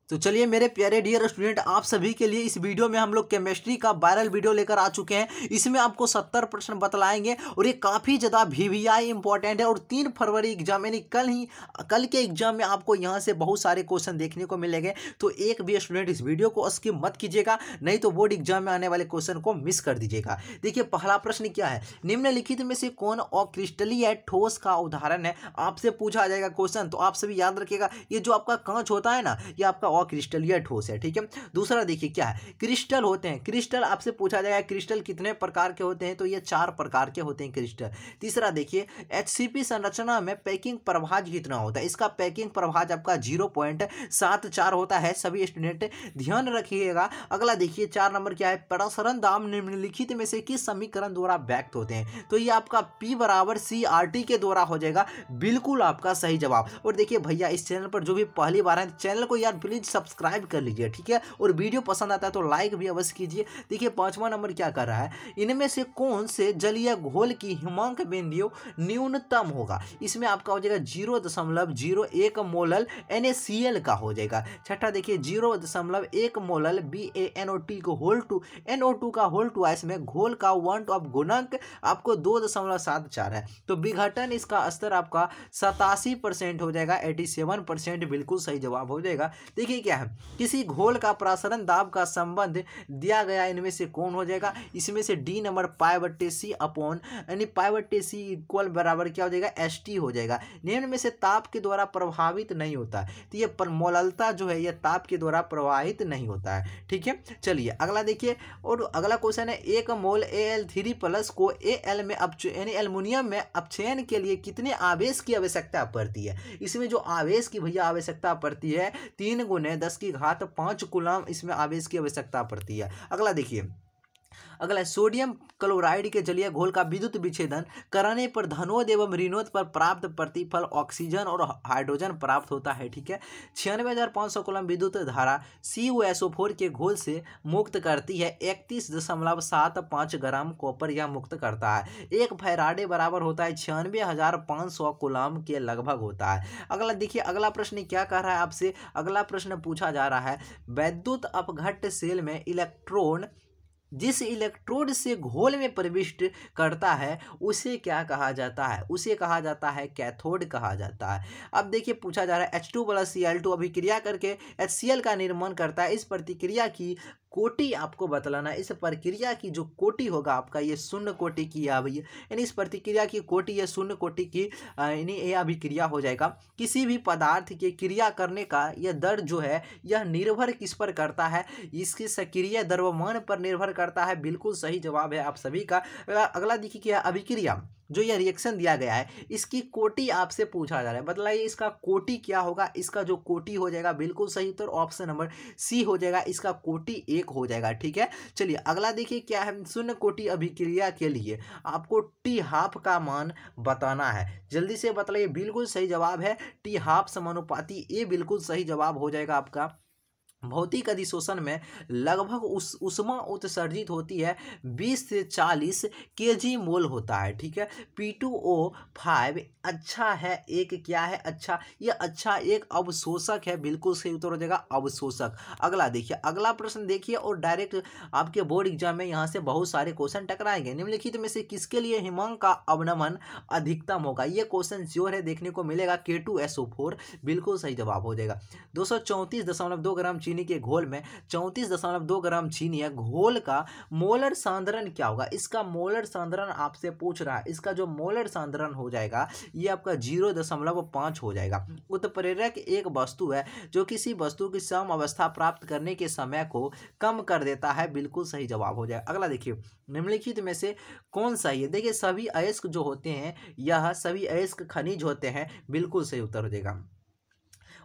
तो चलिए मेरे प्यारे डियर स्टूडेंट, आप सभी के लिए इस वीडियो में हम लोग केमिस्ट्री का वायरल वीडियो लेकर आ चुके हैं। इसमें आपको 70 प्रश्न बतलाएंगे और ये काफ़ी ज़्यादा VVI इंपॉर्टेंट है और 3 फरवरी एग्जाम यानी कल के एग्जाम में आपको यहाँ से बहुत सारे क्वेश्चन देखने को मिलेंगे। तो एक भी स्टूडेंट इस वीडियो को स्किप मत कीजिएगा, नहीं तो बोर्ड एग्जाम में आने वाले क्वेश्चन को मिस कर दीजिएगा। देखिए पहला प्रश्न क्या है, निम्नलिखित में से कौन अक्रिस्टलीय ठोस का उदाहरण है। आपसे पूछा जाएगा क्वेश्चन, तो आप सभी याद रखिएगा ये जो आपका कांच होता है ना, ये आपका क्रिस्टलीय ठोस है। ठीक है, दूसरा देखिए क्या है, क्रिस्टल होते हैं। क्रिस्टल आपसे पूछा जाएगा क्रिस्टल कितने प्रकार के होते हैं, तो ये 4 प्रकार के होते हैं क्रिस्टल। तीसरा देखिए HCP संरचना में पैकिंग प्रभाज कितना होता है। इसका पैकिंग प्रभाज आपका 0.74 होता है। सभी स्टूडेंट ध्यान रखिएगा। अगला देखिए 4 नंबर क्या है, प्रसरण दाब निम्नलिखित में से किस समीकरण द्वारा व्यक्त होते हैं। तो ये आपका P बराबर CRT के द्वारा हो जाएगा, बिल्कुल आपका सही जवाब। और देखिए भैया इस चैनल पर जो भी पहली बार है, चैनल को यार प्लीज सब्सक्राइब कर लीजिए, ठीक है। और वीडियो पसंद आता है तो लाइक भी अवश्य कीजिए। देखिए 5वां नंबर क्या कर रहा है, इनमें से कौन से जलीय घोल की हिमांक बिंदु न्यूनतम होगा। इसमें आपका हो जाएगा 0.01 मोलल NaCl का हो जाएगा। छठा देखिए 0.1 मोलल BaNO2 को होल टू NO2 का होल टू, इसमें घोल का 1 ऑफ गुणक आपको 2.74 है। तो विघटन इसका स्तर आपका 87% हो जाएगा, 87% बिल्कुल सही जवाब हो जाएगा। देखिए क्या है, किसी घोल का प्रसरण दाब का संबंध दिया गया, इनमें से कौन हो जाएगा। इसमें से डी नंबर π/c अपॉन यानी π/c इक्वल बराबर क्या हो जाएगा, ST हो जाएगा। निम्न में से ताप के द्वारा प्रभावित नहीं होता, तो ये मोललता जो है ये ताप के द्वारा प्रभावित नहीं होता है। ठीक है, चलिए अगला देखिए। और अगला क्वेश्चन है, 1 मोल Al3+ को Al में यानी एल्युमिनियम में अपचयन के लिए कितने आवेश की आवश्यकता पड़ती है। इसमें जो आवेश की भैया आवश्यकता पड़ती है 3 × 10⁵ कूलम इसमें आवेश की आवश्यकता पड़ती है। अगला देखिए, अगला सोडियम क्लोराइड के जलीय घोल का विद्युत विच्छेदन कराने पर धनोद एवं ऋणोद पर प्राप्त प्रतिफल ऑक्सीजन और हाइड्रोजन प्राप्त होता है। ठीक है, 96,500 कूलम विद्युत धारा CuSO4 के घोल से मुक्त करती है। 31.75 ग्राम कॉपर यह मुक्त करता है। 1 फैराडे बराबर होता है 96,500 कूलम के लगभग होता है। अगला देखिए, अगला प्रश्न क्या कह रहा है आपसे, अगला प्रश्न पूछा जा रहा है, वैद्युत अपघट्य सेल में इलेक्ट्रॉन जिस इलेक्ट्रोड से घोल में प्रविष्ट करता है उसे क्या कहा जाता है, उसे कहा जाता है कैथोड कहा जाता है। अब देखिए पूछा जा रहा है H2 + Cl2 अभिक्रिया करके HCl का निर्माण करता है। इस प्रतिक्रिया की कोटि आपको बतलाना। इस प्रक्रिया की जो कोटि होगा आपका ये शून्य कोटि की है भैया, यानी इस प्रतिक्रिया की कोटि ये शून्य कोटि की यानी ये अभिक्रिया हो जाएगा। किसी भी पदार्थ के क्रिया करने का यह दर जो है यह निर्भर किस पर करता है, इसके सक्रिय द्रव्यमान पर निर्भर करता है। बिल्कुल सही जवाब है आप सभी का। अगला देखिए क्या, अभिक्रिया जो यह रिएक्शन दिया गया है इसकी कोटि आपसे पूछा जा रहा है, बतलाइए इसका कोटि क्या होगा। इसका जो कोटि हो जाएगा बिल्कुल सही उत्तर ऑप्शन नंबर C हो जाएगा, इसका कोटि 1 हो जाएगा। ठीक है, चलिए अगला देखिए क्या है, शून्य कोटि अभिक्रिया के लिए आपको T½ का मान बताना है। जल्दी से बतलाइए, बिल्कुल सही जवाब है T½ समानुपाती A, बिल्कुल सही जवाब हो जाएगा आपका। भौतिक अधिशोषण में लगभग उष्मा उत्सर्जित होती है 20 से 40 kg मोल होता है। ठीक है, P2O5 अच्छा है, एक क्या है अच्छा, ये अच्छा एक अवशोषक है, बिल्कुल सही उत्तर हो जाएगा अवशोषक। अगला देखिए, अगला प्रश्न देखिए और डायरेक्ट आपके बोर्ड एग्जाम में यहाँ से बहुत सारे क्वेश्चन टकराएंगे। निम्नलिखित में से किसके लिए हिमांक का अवनमन अधिकतम होगा। ये क्वेश्चन श्योर है देखने को मिलेगा K2SO4, बिल्कुल सही जवाब हो जाएगा। 234.2 ग्राम चीनी के घोल में 34.2 ग्राम चीनी है, घोल का मोलर सांद्रण क्या होगा। इसका मोलर सांद्रण आपसे पूछ रहा है, इसका जो मोलर सांद्रण हो जाएगा ये आपका 0.5 हो जाएगा। उत्प्रेरक एक वस्तु है जो किसी वस्तु की सम अवस्था प्राप्त करने के समय को कम कर देता है, बिल्कुल सही जवाब हो जाएगा। अगला देखिए, निम्नलिखित में से कौन सही है। देखिए सभी अयस्क जो होते हैं यह सभी अयस्क खनिज होते हैं, बिल्कुल सही उत्तर हो जाएगा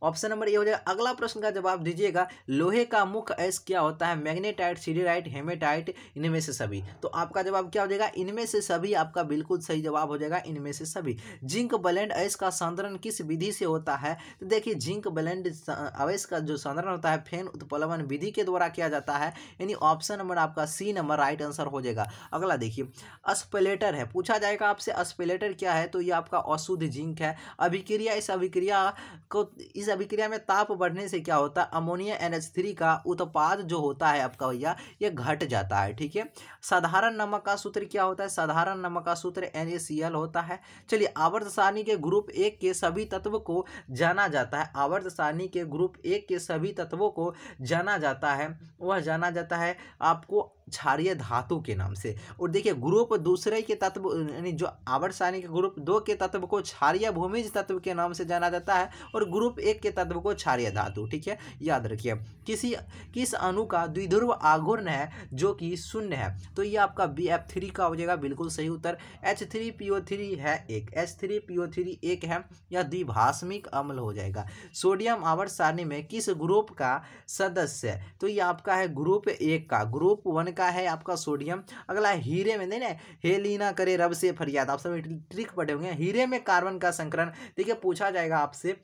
ऑप्शन नंबर ए हो जाएगा। अगला प्रश्न का जवाब दीजिएगा, लोहे का मुख्य अयस्क क्या होता है। मैग्नेटाइट, सिडराइट, हेमेटाइट, इनमें से सभी। तो आपका जवाब क्या हो जाएगा, इनमें से सभी आपका बिल्कुल सही जवाब हो जाएगा, इनमें से सभी। जिंक ब्लेंड अयस्क का सांद्रण किस विधि से होता है। तो देखिए जिंक ब्लेंड अयस्क का जो सांद्रण होता है फेन उत्प्लवन विधि के द्वारा किया जाता है, यानी ऑप्शन नंबर आपका C नंबर राइट आंसर हो जाएगा। अगला देखिए, अस्पेलेटर है, पूछा जाएगा आपसे अस्पेलेटर क्या है, तो ये आपका अशुद्ध जिंक है। अभिक्रिया, इस अभिक्रिया को इस इस अभिक्रिया में ताप बढ़ने से क्या होता है, अमोनिया NH3 का उत्पाद जो होता है आपका भैया ये घट जाता है। ठीक है, साधारण नमक का सूत्र क्या होता है, साधारण नमक का सूत्र NaCl होता है। चलिए, आवर्त सारणी के ग्रुप 1 के सभी तत्व को जाना जाता है, आवर्त सारणी के ग्रुप 1 के सभी तत्वों को जाना जाता है, वह जाना जाता है आपको क्षारीय धातु के नाम से। और देखिए, ग्रुप दूसरे के तत्व यानी जो आवर्त सारणी के ग्रुप 2 के तत्व को क्षारीय भूमिज तत्व के नाम से जाना जाता है और ग्रुप 1 के तत्व को क्षारीय धातु। ठीक है, याद रखिए। किस अणु का द्विध्रुव आघूर्ण है जो कि शून्य है, तो ये आपका BF3 का हो जाएगा बिल्कुल सही उत्तर। H3PO3 है एक, H3PO3 एक है, यह द्विभाषमिक अम्ल हो जाएगा। सोडियम आवर्त सारणी में किस ग्रुप का सदस्य है, तो ये आपका है ग्रुप 1 का, ग्रुप 1 का है आपका सोडियम। अगला हीरे में देना, हेलीना करे रब से फरियाद, आप सब ट्रिक पढ़े होंगे। हीरे में कार्बन का संकरण, देखिए पूछा जाएगा आपसे,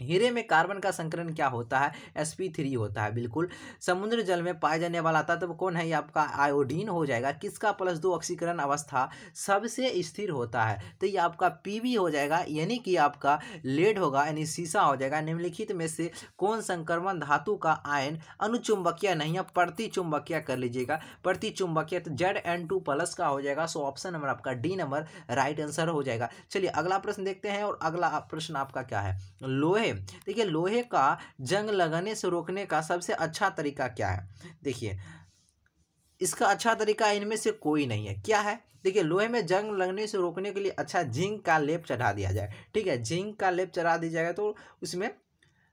हीरे में कार्बन का संकरण क्या होता है, sp3 होता है बिल्कुल। समुद्र जल में पाए जाने वाला तत्व कौन है, ये आपका आयोडीन हो जाएगा। किसका +2 ऑक्सीकरण अवस्था सबसे स्थिर होता है, तो ये आपका Pb हो जाएगा, यानी कि आपका लेड होगा, यानी सीसा हो जाएगा। निम्नलिखित में से कौन संक्रमण धातु का आयन अनुचुंबकीय नहीं है, प्रतिचुंबकीय कर लीजिएगा, प्रतिचुंबकीय, तो Zn2+ का हो जाएगा। सो ऑप्शन नंबर आपका डी नंबर राइट आंसर हो जाएगा। चलिए अगला प्रश्न देखते हैं, और अगला प्रश्न आपका क्या है, लोहे, देखिए लोहे का जंग लगने से रोकने का सबसे अच्छा तरीका क्या है। देखिए इसका अच्छा तरीका इनमें से कोई नहीं है, क्या है, देखिए लोहे में जंग लगने से रोकने के लिए अच्छा जिंक का लेप चढ़ा दिया जाए। ठीक है, जिंक का लेप चढ़ा दिया जाएगा तो उसमें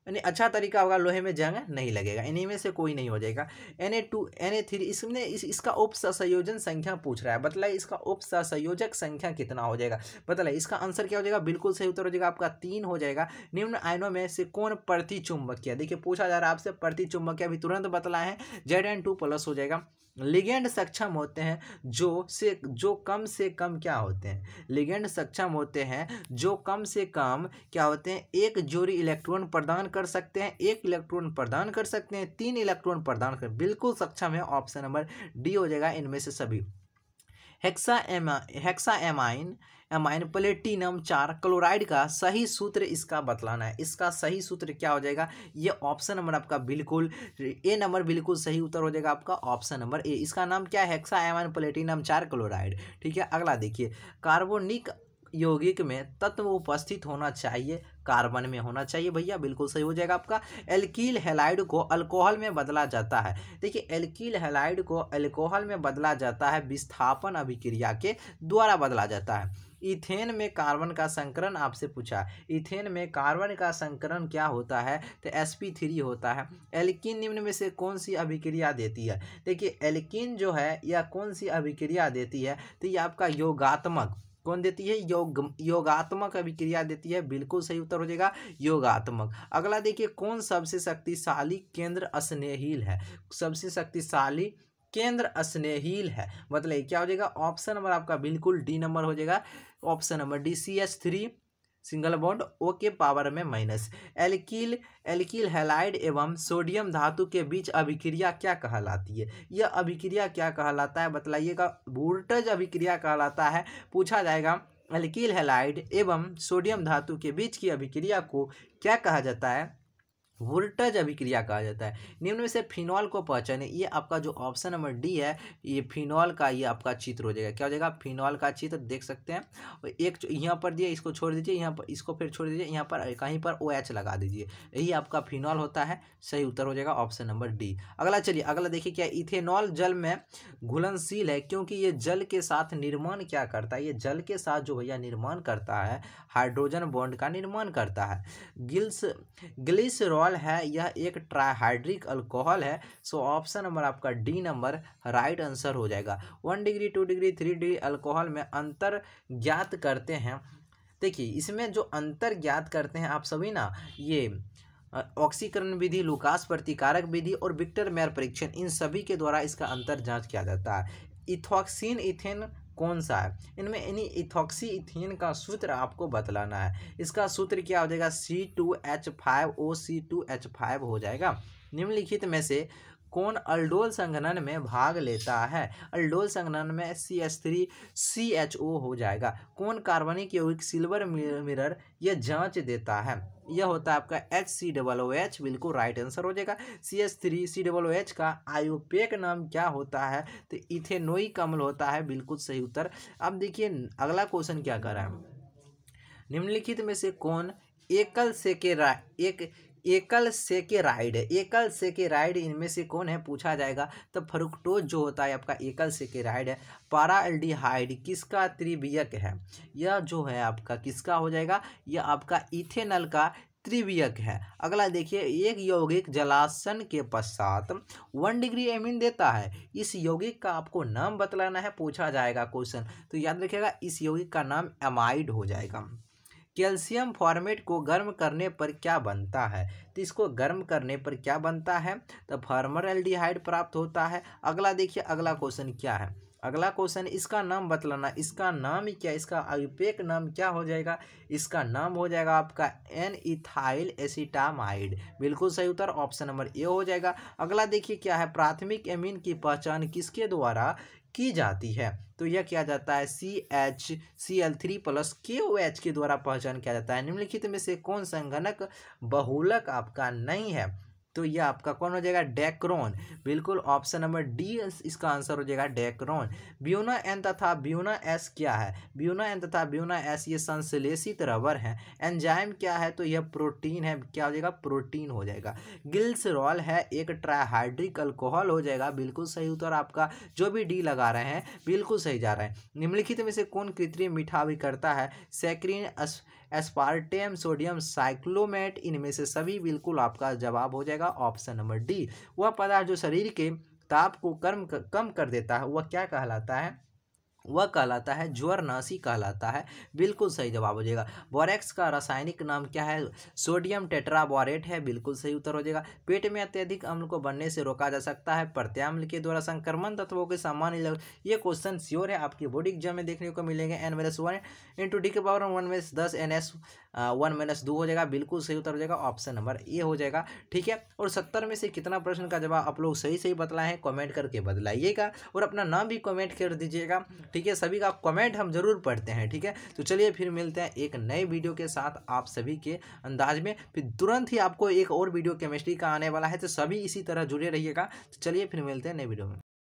यानी अच्छा तरीका होगा, लोहे में जंग नहीं लगेगा। इन्हीं में से कोई नहीं हो जाएगा। Na2 Na3 इसमें इसका उप संयोजन संख्या पूछ रहा है, बतलाइए इसका उप संयोजक संख्या कितना हो जाएगा, बतलाइए इसका आंसर क्या हो जाएगा, बिल्कुल सही उत्तर हो जाएगा आपका 3 हो जाएगा। निम्न आयनों में से कौन प्रतिचुंबकीय, देखिए पूछा जा रहा है आपसे प्रतिचुंबकीय, अभी तुरंत बतलाए हैं, Zn2+ हो जाएगा। लिगेंड सक्षम होते हैं जो कम से कम क्या होते हैं, लिगेंड सक्षम होते हैं जो कम से कम क्या होते हैं, एक जोड़ी इलेक्ट्रॉन प्रदान कर सकते हैं, 1 इलेक्ट्रॉन प्रदान कर सकते हैं, 3 इलेक्ट्रॉन प्रदान कर, बिल्कुल सक्षम है, ऑप्शन नंबर डी हो जाएगा इनमें से सभी। हेक्साएमाइन प्लेटिनम 4 क्लोराइड का सही सूत्र इसका बतलाना है, इसका सही सूत्र क्या हो जाएगा, ये ऑप्शन नंबर आपका बिल्कुल ए नंबर बिल्कुल सही उत्तर हो जाएगा आपका ऑप्शन नंबर ए। इसका नाम क्या है, हेक्साएमाइन प्लेटिनम 4 क्लोराइड। ठीक है, अगला देखिए, कार्बोनिक यौगिक में तत्व उपस्थित होना चाहिए, कार्बन में होना चाहिए भैया, बिल्कुल सही हो जाएगा आपका। एल्कील हैलाइड को अल्कोहल में बदला जाता है, देखिए एल्कील हैलाइड को अल्कोहल में बदला जाता है, विस्थापन अभिक्रिया के द्वारा बदला जाता है। इथेन में कार्बन का संकरण आपसे पूछा, इथेन में कार्बन का संकरण क्या होता है, तो sp3 होता है। एल्कीन निम्न में से कौन सी अभिक्रिया देती है, देखिए एल्कीन जो है यह कौन सी अभिक्रिया देती है, तो ये आपका योगात्मक, कौन देती है, योगात्मक अभिक्रिया देती है, बिल्कुल सही उत्तर हो जाएगा योगात्मक। अगला देखिए, कौन सबसे शक्तिशाली केंद्र स्नेहील है, सबसे शक्तिशाली केंद्र स्नेहील है, मतलब क्या हो जाएगा, ऑप्शन नंबर आपका बिल्कुल डी नंबर हो जाएगा, option number D, CH3 single bond O के पावर में माइनस। एल्कील हैलाइड एवं सोडियम धातु के बीच अभिक्रिया क्या कहलाती है, यह अभिक्रिया क्या कहलाता है, बतलाइएगा, वोल्टेज अभिक्रिया कहलाता है। पूछा जाएगा एल्कील हैलाइड एवं सोडियम धातु के बीच की अभिक्रिया को क्या कहा जाता है, वोल्टेज अभिक्रिया कहा जाता है। निम्न में से फिनॉल को पहचाने, ये आपका जो ऑप्शन नंबर डी है, ये फिनॉल का ये आपका चित्र हो जाएगा, क्या हो जाएगा, फिनॉल का चित्र देख सकते हैं। और एक यहाँ पर दिए, इसको छोड़ दीजिए, यहाँ पर इसको फिर छोड़ दीजिए, यहाँ पर कहीं पर OH लगा दीजिए, यही आपका फिनॉल होता है, सही उत्तर हो जाएगा ऑप्शन नंबर डी। अगला चलिए, अगला देखिए क्या, इथेनॉल जल में घुलनशील है क्योंकि ये जल के साथ निर्माण क्या करता है, ये जल के साथ जो भैया निर्माण करता है, हाइड्रोजन बॉन्ड का निर्माण करता है। ग्लिसरॉल है, यह एक ट्राइहाइड्रिक अल्कोहल है। सो ऑप्शन नंबर आपका डी नंबर राइट आंसर हो जाएगा। 1 डिग्री 2 डिग्री 3 डिग्री अल्कोहल में अंतर ज्ञात करते हैं, देखिए इसमें जो अंतर ज्ञात करते हैं आप सभी ना, ये ऑक्सीकरण विधि, लुकास प्रतिकारक विधि और विक्टर मेयर परीक्षण, इन सभी के द्वारा इसका अंतर जांच किया जाता है। इथॉक्सीन इथेन कौन सा है, इनमें यानी इथॉक्सी इथेन का सूत्र आपको बतलाना है। इसका सूत्र क्या हो जाएगा, C2H5OC2H5 हो जाएगा। निम्नलिखित में से कौन अल्डोल संघनन में भाग लेता है, अल्डोल संघनन में CH3CHO हो जाएगा। कौन कार्बनिक यौगिक सिल्वर मिरर यह जांच देता है, यह होता है आपका HCOOH, बिल्कुल राइट आंसर हो जाएगा। CH3COOH का आयुपेक नाम क्या होता है? तो इथेनोइक अम्ल होता है, बिल्कुल सही उत्तर। अब देखिए अगला क्वेश्चन क्या कर रहा है, निम्नलिखित में से कौन एकल सेकेराइड इनमें से कौन है, पूछा जाएगा। तो फ्रुक्टोज जो होता है आपका एकल सेकेराइड है। पाराल्डिहाइड किसका त्रिवियक है? यह जो है आपका किसका हो जाएगा, यह आपका इथेनॉल का त्रिवियक है। अगला देखिए, एक यौगिक जलासन के पश्चात 1 डिग्री एमीन देता है, इस यौगिक का आपको नाम बतलाना है, पूछा जाएगा क्वेश्चन। तो याद रखिएगा इस यौगिक का नाम एमाइड हो जाएगा। कैल्शियम फॉर्मेट को गर्म करने पर क्या बनता है? तो इसको गर्म करने पर क्या बनता है? तो फॉर्मल्डिहाइड प्राप्त होता है। अगला देखिए अगला क्वेश्चन क्या है, अगला क्वेश्चन इसका नाम बतलाना, इसका नाम ही क्या, इसका आयुपेक नाम क्या हो जाएगा? इसका नाम हो जाएगा आपका एन इथाइल एसिटामाइड, बिल्कुल सही उत्तर ऑप्शन नंबर ए हो जाएगा। अगला देखिए क्या है, प्राथमिक एमीन की पहचान किसके द्वारा की जाती है? तो यह किया जाता है CHCl3+KOH के द्वारा पहचान किया जाता है। निम्नलिखित में से कौन संगणक बहुलक आपका नहीं है? तो यह आपका कौन हो जाएगा, डेक्रोन, बिल्कुल ऑप्शन नंबर डी इसका आंसर हो जाएगा डेक्रोन। ब्यूना एन तथा ब्यूना एस क्या है? ब्यूना एन तथा ब्यूना एस ये संश्लेषित रबर है। एंजाइम क्या है? तो यह प्रोटीन है, क्या हो जाएगा, प्रोटीन हो जाएगा। ग्लिसरॉल है एक ट्राइहाइड्रिक अल्कोहल हो जाएगा, बिल्कुल सही उत्तर आपका। जो भी डी लगा रहे हैं बिल्कुल सही जा रहे हैं। निम्नलिखित में से कौन कृत्रिम मीठा भी करता है? सैकरीन, एस्पार्टेम, सोडियम साइक्लोमेट, इनमें से सभी, बिल्कुल आपका जवाब हो जाएगा ऑप्शन नंबर डी। वह पदार्थ जो शरीर के ताप को कम कर देता है वह क्या कहलाता है? वह कहलाता है ज्वरनाशी कहलाता है, बिल्कुल सही जवाब हो जाएगा। बोरेक्स का रासायनिक नाम क्या है? सोडियम टेट्राबोरेट है, बिल्कुल सही उत्तर हो जाएगा। पेट में अत्यधिक अम्ल को बनने से रोका जा सकता है प्रत्याम्ल के द्वारा संक्रमण तत्वों के सामान्य ये क्वेश्चन श्योर है आपकी बोर्ड एग्जाम में देखने को मिलेंगे। n-1 × d के पावर 1-10 ns 1-2 हो जाएगा, बिल्कुल सही उत्तर हो जाएगा ऑप्शन नंबर ए हो जाएगा। ठीक है, और 70 में से कितना प्रश्न का जवाब आप लोग सही सही बतलाए हैं कमेंट करके बदलाइएगा, और अपना नाम भी कमेंट कर दीजिएगा। ठीक है, सभी का कमेंट हम जरूर पढ़ते हैं। ठीक है, तो चलिए फिर मिलते हैं एक नए वीडियो के साथ आप सभी के अंदाज में। फिर तुरंत ही आपको एक और वीडियो केमिस्ट्री का आने वाला है, तो सभी इसी तरह जुड़े रहिएगा। तो चलिए फिर मिलते हैं नए वीडियो में।